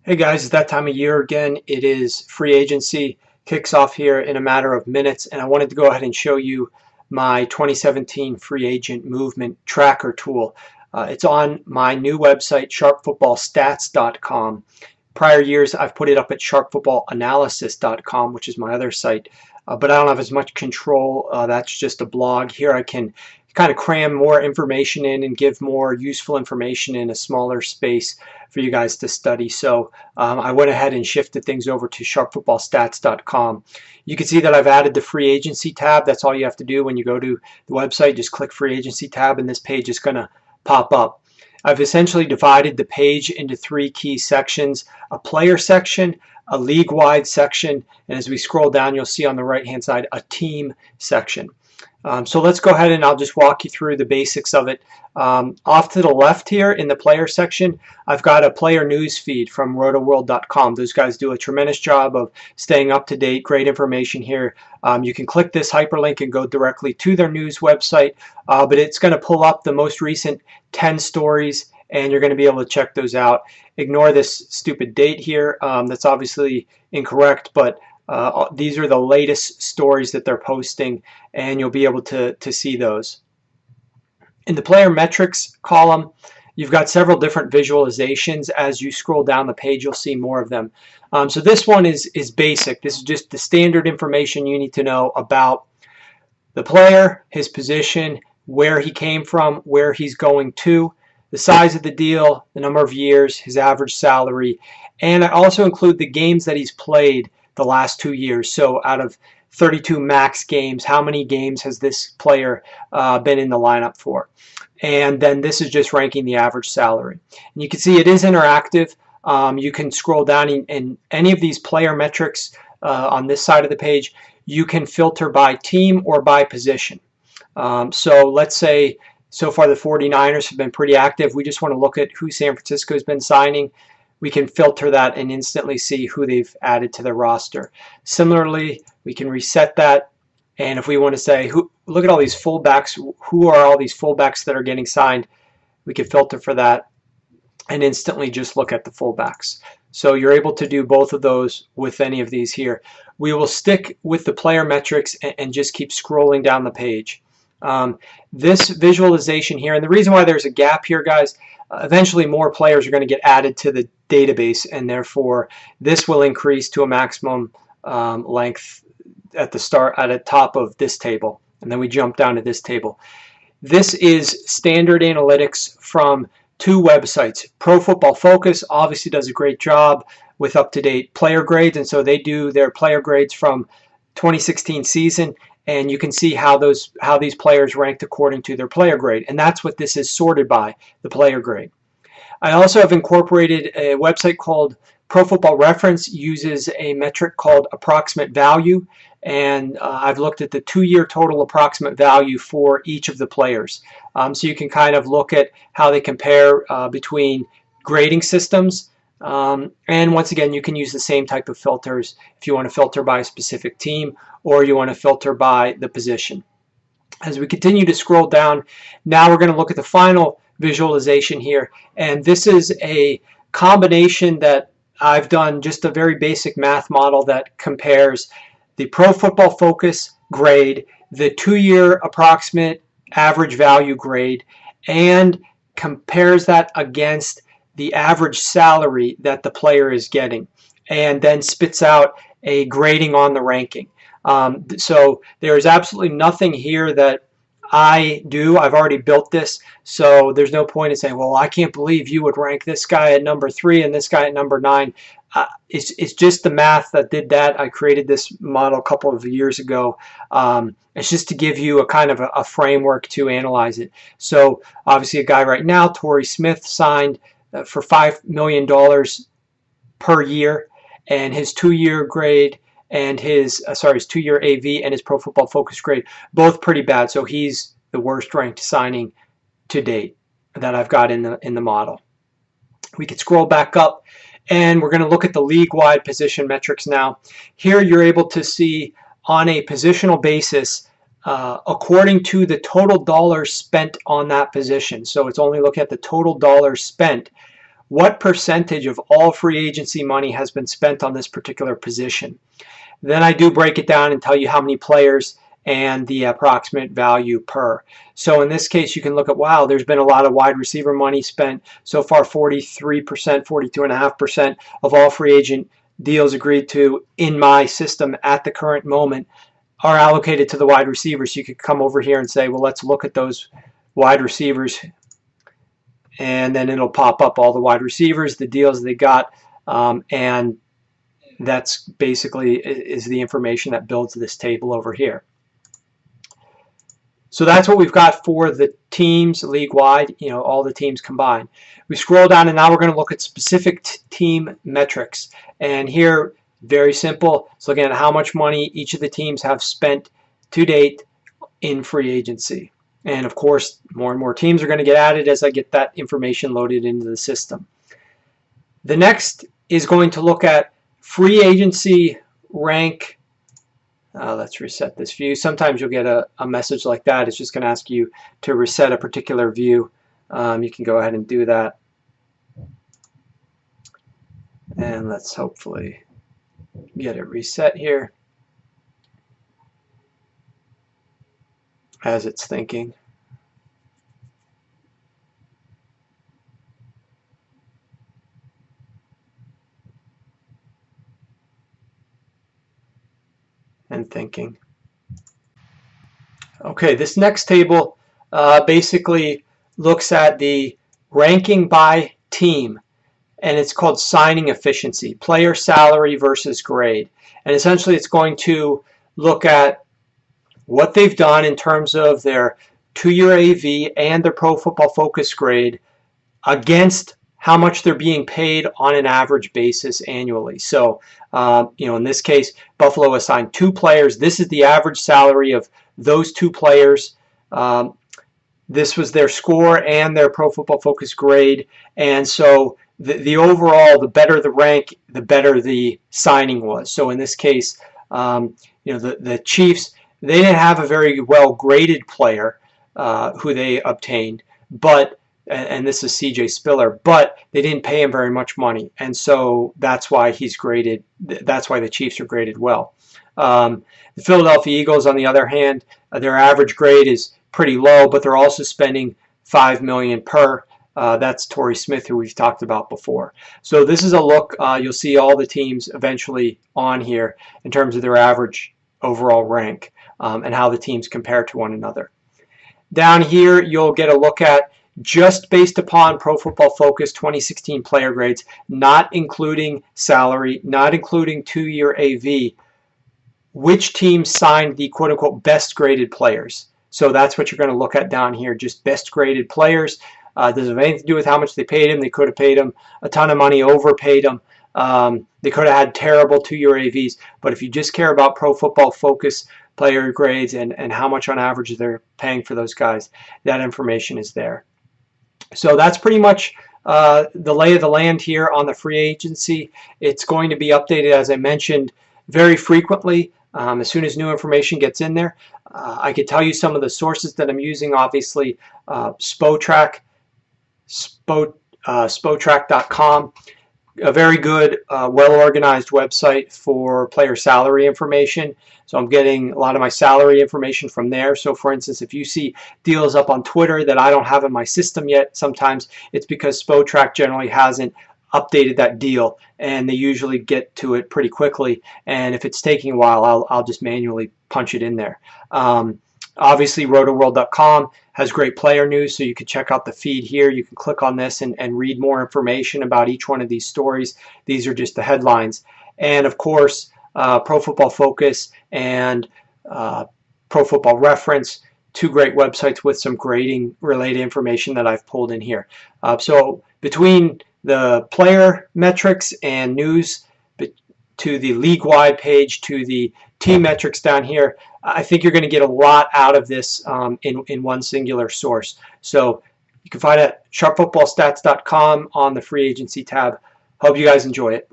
Hey guys, it's that time of year again. It is free agency, kicks off here in a matter of minutes, and I wanted to go ahead and show you my 2017 free agent movement tracker tool. It's on my new website, sharpfootballstats.com. Prior years, I've put it up at sharpfootballanalysis.com, which is my other site, but I don't have as much control. That's just a blog. Here I can kind of cram more information in and give more useful information in a smaller space for you guys to study. So I went ahead and shifted things over to sharpfootballstats.com. You can see that I've added the free agency tab. That's all you have to do when you go to the website. Just click free agency tab and this page is going to pop up. I've essentially divided the page into three key sections: a player section, a league-wide section, and as we scroll down, you'll see on the right-hand side a team section. So let's go ahead and I'll just walk you through the basics of it. Off to the left here in the player section, I've got a player news feed from rotoworld.com. Those guys do a tremendous job of staying up to date, great information here. You can click this hyperlink and go directly to their news website, but it's going to pull up the most recent 10 stories and you're going to be able to check those out. Ignore this stupid date here. That's obviously incorrect, but these are the latest stories that they're posting, and you'll be able to see those. In the player metrics column, you've got several different visualizations. As you scroll down the page, you'll see more of them. So this one is basic. This is just the standard information you need to know about the player, his position, where he came from, where he's going to, the size of the deal, the number of years, his average salary, and I also include the games that he's played the last 2 years. So out of 32 max games, how many games has this player been in the lineup for? And then this is just ranking the average salary. And you can see it is interactive. You can scroll down in any of these player metrics on this side of the page. You can filter by team or by position. So let's say so far the 49ers have been pretty active. We just want to look at who San Francisco has been signing. We can filter that and instantly see who they've added to the roster. Similarly, we can reset that, and if we want to say, look at all these fullbacks, who are all these fullbacks that are getting signed, we can filter for that and instantly just look at the fullbacks. So you're able to do both of those with any of these here. We will stick with the player metrics and just keep scrolling down the page. This visualization here, and the reason why there's a gap here, guys, eventually more players are going to get added to the database, and therefore this will increase to a maximum length at the top of this table, and then we jump down to this table. This is standard analytics from two websites. Pro Football Focus obviously does a great job with up-to-date player grades, and so they do their player grades from 2016 season, and you can see how these players ranked according to their player grade, and that's what this is sorted by, the player grade. I also have incorporated a website called Pro Football Reference, uses a metric called approximate value, and I've looked at the 2-year total approximate value for each of the players. So you can kind of look at how they compare between grading systems, and once again, you can use the same type of filters if you want to filter by a specific team or you want to filter by the position. As we continue to scroll down, now we're going to look at the final visualization here, and this is a combination that I've done, just a very basic math model that compares the Pro Football Focus grade, the 2-year approximate average value grade, and compares that against the average salary that the player is getting, and then spits out a grading on the ranking. So there is absolutely nothing here that I do. I've already built this, so there's no point in saying, well, I can't believe you would rank this guy at number 3 and this guy at number 9. It's just the math that did that. I created this model a couple of years ago. It's just to give you a kind of a framework to analyze it. So obviously a guy right now, Torrey Smith, signed for $5 million per year, and his 2-year grade and his 2-year AV and his Pro Football Focus grade, both pretty bad. So he's the worst ranked signing to date that I've got in the model. We could scroll back up, and we're going to look at the league-wide position metrics now. Here you're able to see on a positional basis according to the total dollars spent on that position. So it's only looking at the total dollars spent, what percentage of all free agency money has been spent on this particular position. Then I do break it down and tell you how many players and the approximate value per. So in this case, you can look at, wow, there's been a lot of wide receiver money spent. So far, 43%, 42.5% of all free agent deals agreed to in my system at the current moment are allocated to the wide receivers. So you could come over here and say, well, let's look at those wide receivers. And then it'll pop up all the wide receivers, the deals they got, and that's basically is the information that builds this table over here. So that's what we've got for the teams league-wide, all the teams combined. We scroll down and now we're going to look at specific team metrics. And here, very simple, it's looking at how much money each of the teams have spent to date in free agency. And of course, more and more teams are going to get added as I get that information loaded into the system. The next is going to look at free agency rank. Let's reset this view. Sometimes you'll get a message like that. It's just going to ask you to reset a particular view. You can go ahead and do that. And let's hopefully get it reset here as it's thinking. And thinking. Okay, this next table basically looks at the ranking by team, and it's called signing efficiency, player salary versus grade. And essentially it's going to look at what they've done in terms of their 2-year AV and their Pro Football Focus grade against how much they're being paid on an average basis annually. So, in this case, Buffalo assigned 2 players. This is the average salary of those 2 players. This was their score and their Pro Football Focus grade. And so the overall, the better the rank, the better the signing was. So in this case, the Chiefs, they didn't have a very well graded player who they obtained, and this is CJ Spiller, but they didn't pay him very much money, and so that's why he's graded. That's why the Chiefs are graded well. The Philadelphia Eagles, on the other hand, their average grade is pretty low, but they're also spending $5 million per. That's Torrey Smith, who we've talked about before. So this is a look. You'll see all the teams eventually on here in terms of their average overall rank and how the teams compare to one another. Down here, you'll get a look at, just based upon Pro Football Focus 2016 player grades, not including salary, not including 2-year AV, which teams signed the quote-unquote best graded players. So that's what you're going to look at down here, just best graded players. Doesn't have anything to do with how much they paid him. They could have paid him a ton of money, overpaid him. They could have had terrible 2-year AVs. But if you just care about Pro Football Focus player grades and how much on average they're paying for those guys, that information is there. So that's pretty much the lay of the land here on the free agency. It's going to be updated, as I mentioned, very frequently as soon as new information gets in there. I could tell you some of the sources that I'm using. Obviously, Spotrac, Spotrac.com, a very good, well-organized website for player salary information. So I'm getting a lot of my salary information from there. So for instance, if you see deals up on Twitter that I don't have in my system yet, sometimes it's because Spotrac generally hasn't updated that deal, and they usually get to it pretty quickly. And if it's taking a while, I'll just manually punch it in there. Obviously, rotoworld.com has great player news, so you can check out the feed here. You can click on this and read more information about each one of these stories. These are just the headlines. And of course, Pro Football Focus and Pro Football Reference, 2 great websites with some grading related information that I've pulled in here. So between the player metrics and news to the league-wide page to the team metrics down here, I think you're going to get a lot out of this in one singular source. So you can find it at sharpfootballstats.com on the free agency tab. Hope you guys enjoy it.